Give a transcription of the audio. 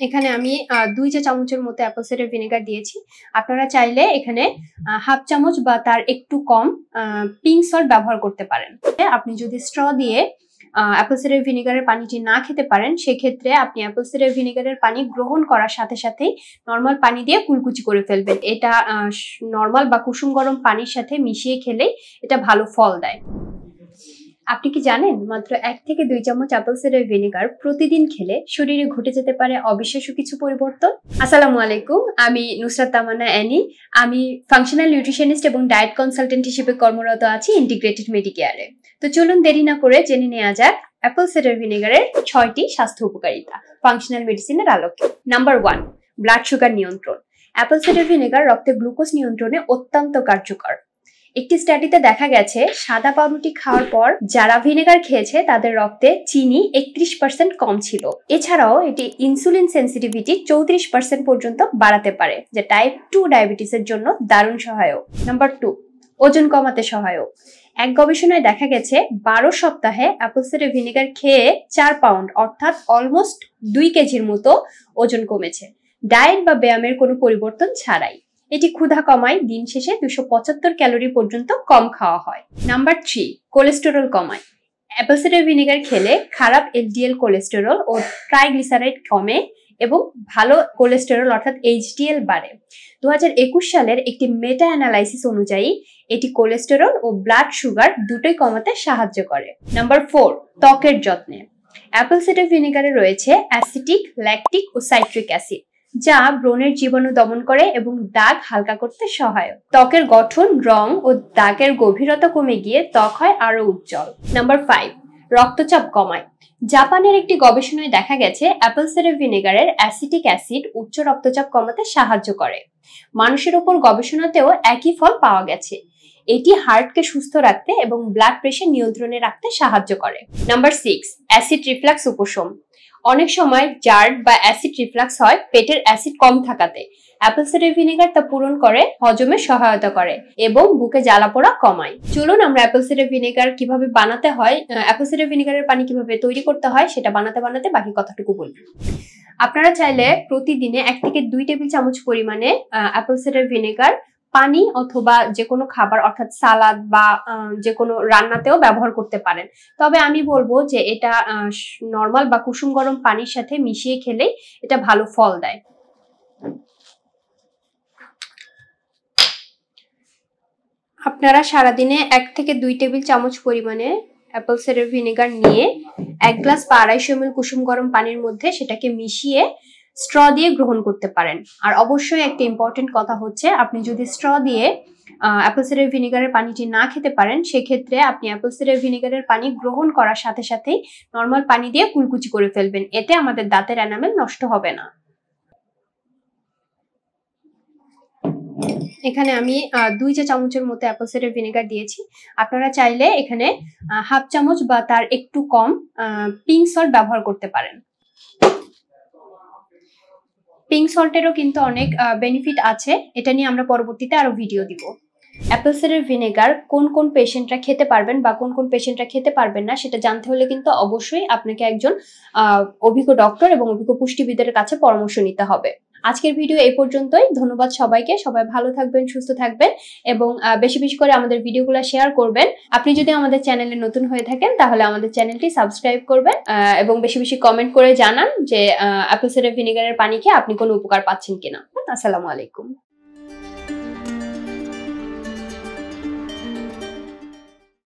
এখানে আমি 2 চা চামচের মতো অ্যাপল সাইডার ভিনেগার দিয়েছি। আপনারা চাইলে এখানে হাফ চামচ বা তার একটু কম পিঙ্ক সল্ট ব্যবহার করতে পারেন। আপনি যদি স্ট্র দিয়ে অ্যাপল সাইডার ভিনেগারের পানিটি না খেতে পারেন, সেক্ষেত্রে আপনি অ্যাপল সাইডার ভিনেগারের পানি গ্রহণ করার সাথে সাথেই নর্মাল পানি দিয়ে কুলকুচি করে ফেলবেন। এটা নর্মাল বা কুসুম গরম পানির সাথে মিশিয়ে খেলেই এটা ভালো ফল দেয়। আপনি কি জানেন মাত্র 1 থেকে 2 চামচ অ্যাপল সাইডার ভিনেগার প্রতিদিন খেলে শরীরে ঘটে যেতে পারে অবিশ্বাস্য কিছু পরিবর্তন? আসসালামু আলাইকুম, আমি নুসরাত তামান্না অ্যানি। আমি ফাংশনাল নিউট্রিশনিস্ট এবং ডায়েট কনসালটেন্ট হিসেবে কর্মরত আছি ইন্টিগ্রেটেড মেডিকেয়ারে। তো চলুন দেরি না করে জেনে নেওয়া যাক অ্যাপল সাইডার ভিনেগারের 6টি স্বাস্থ্য উপকারিতা ফাংশনাল মেডিসিনের আলোকে। নাম্বার 1, ব্লাড সুগার নিয়ন্ত্রণ। অ্যাপল সাইডার ভিনেগার রক্তে গ্লুকোজ নিয়ন্ত্রণে অত্যন্ত কার্যকর। একটি স্টাডিতে দেখা গেছে সাদা পাউরুটি খাওয়ার পর যারা ভিনেগার খেয়েছে তাদের রক্তে চিনি 31% কম ছিল। এছাড়াও এটি ইনসুলিন সেন্সিটিভিটি 34% পর্যন্ত বাড়াতে পারে, যা টাইপ 2 ডায়াবেটিসের জন্য দারুণ সহায়ক। নাম্বার 2, ওজন কমাতে সহায়ক। এক গবেষণায় দেখা গেছে 12 সপ্তাহে অ্যাপল সাইডার ভিনেগার খেয়ে 4 পাউন্ড অর্থাৎ অলমোস্ট 2 কেজির মতো ওজন কমেছে, ডায়েট বা ব্যায়ামের কোনো পরিবর্তন ছাড়াই। এটি ক্ষুধা কমায়, দিন শেষে 275 ক্যালোরি পর্যন্ত কম খাওয়া হয়। নাম্বার 3, কোলেস্টেরল কমায়। অ্যাপল সাইডার ভিনেগার খেলে খারাপ এলডিএল কোলেস্টেরল ও ট্রাইগ্লিসারাইড কমে এবং ভালো কোলেস্টেরল অর্থাৎ এইচডিএল বাড়ে। 2021 সালের একটি মেটা অ্যানালাইসিস অনুযায়ী এটি কোলেস্টেরল ও ব্লাড সুগার দুটোই কমাতে সাহায্য করে। নাম্বার 4, ত্বকের যত্নে। অ্যাপল সাইডার ভিনেগারে রয়েছে অ্যাসিটিক, ল্যাকটিক ও সাইট্রিক অ্যাসিড, যা ব্রণের জীবাণু দমন করে এবং দাগ হালকা করতে সহায়ক। ত্বকের গঠন, রং ও দাগের গভীরতা কমে গিয়ে ত্বক হয় আরো উজ্জ্বল। নাম্বার 5, রক্তচাপ কমায়। জাপানের একটি গবেষণায় দেখা গেছে অ্যাপল সাইডার ভিনেগারের অ্যাসিটিক অ্যাসিড উচ্চ রক্তচাপ কমাতে সাহায্য করে। মানুষের উপর গবেষণাতেও একই ফল পাওয়া গেছে। এটি হার্টকে সুস্থ রাখতে এবং ব্লাড প্রেশার নিয়ন্ত্রণে রাখতে সাহায্য করে। নাম্বার 6, অ্যাসিড রিফ্লাক্স উপশম। অনেক সময় জার্ড বা অ্যাসিড রিফ্লাক্স হয় পেটের অ্যাসিড কম থাকাতে। অ্যাপল সাইডার ভিনেগার তা পূরণ করে, হজমে সহায়তা করে এবং বুকে জ্বালাপোড়া কমায়। চলুন আমরা অ্যাপল সাইডার ভিনেগার কিভাবে বানাতে হয়, অ্যাপল সাইডার ভিনেগারের পানি কিভাবে তৈরি করতে হয় সেটা বানাতে বাকি কথাটুকু বলি। আপনারা চাইলে প্রতিদিনে 1 থেকে 2 টেবিল চামচ পরিমাণে অ্যাপল সাইডার ভিনেগার পানি অথবা যে কোনো খাবার অর্থাৎ সালাদ বা যে কোনো রান্নাতেও ব্যবহার করতে পারেন। তবে আমি বলবো যে এটা নর্মাল বা কুসুম গরম পানির সাথে মিশিয়ে খেলেই এটা ভালো ফল দেয়। আপনারা সারাদিনে 1 থেকে 2 টেবিল চামচ পরিমাণে অ্যাপল সাইডার ভিনেগার নিয়ে 1 গ্লাস বা 250 ml কুসুম গরম পানির মধ্যে সেটাকে মিশিয়ে স্ট্র দিয়ে গ্রহণ করতে পারেন। আর অবশ্যই একটা ইম্পর্টেন্ট কথা হচ্ছে, আপনি যদি স্ট্র দিয়ে অ্যাপল সাইডার ভিনেগারের পানিটি না খেতে পারেন, সেক্ষেত্রে আপনি অ্যাপল সাইডার ভিনেগারের পানি গ্রহণ করার সাথে সাথেই নর্মাল পানি দিয়ে কুলকুচি করে ফেলবেন। এতে আমাদের দাঁতের এনামেল নষ্ট হবে না। এখানে আমি 2 চা চামচের মতো অ্যাপল সাইডার ভিনেগার দিয়েছি। আপনারা চাইলে এখানে হাফ চামচ বা তার একটু কম পিঙ্ক সল্ট ব্যবহার করতে পারেন। পিঙ্ক সল্টেরও কিন্তু অনেক বেনিফিট আছে, এটা নিয়ে আমরা পরবর্তীতে আরো ভিডিও দিব। অ্যাপল সাইডার ভিনেগার কোন পেশেন্টরা খেতে পারবেন বা কোন পেশেন্টরা খেতে পারবেন না সেটা জানতে হলে কিন্তু অবশ্যই আপনাকে একজন অভিজ্ঞ ডক্টর এবং অভিজ্ঞ পুষ্টিবিদের কাছে পরামর্শ নিতে হবে। আজকের ভিডিও এই পর্যন্তই। ধন্যবাদ সবাইকে। সবাই ভালো থাকবেন, সুস্থ থাকবেন এবং বেশি করে আমাদের ভিডিওগুলো শেয়ার করবেন। আপনি যদি আমাদের চ্যানেলে নতুন হয়ে থাকেন তাহলে আমাদের চ্যানেলটি সাবস্ক্রাইব করবেন এবং বেশি কমেন্ট করে জানান যে অ্যাপল সাইডার ভিনেগারের পানি খেয়ে আপনি কোনো উপকার পাচ্ছেন কিনা। আসসালামু আলাইকুম।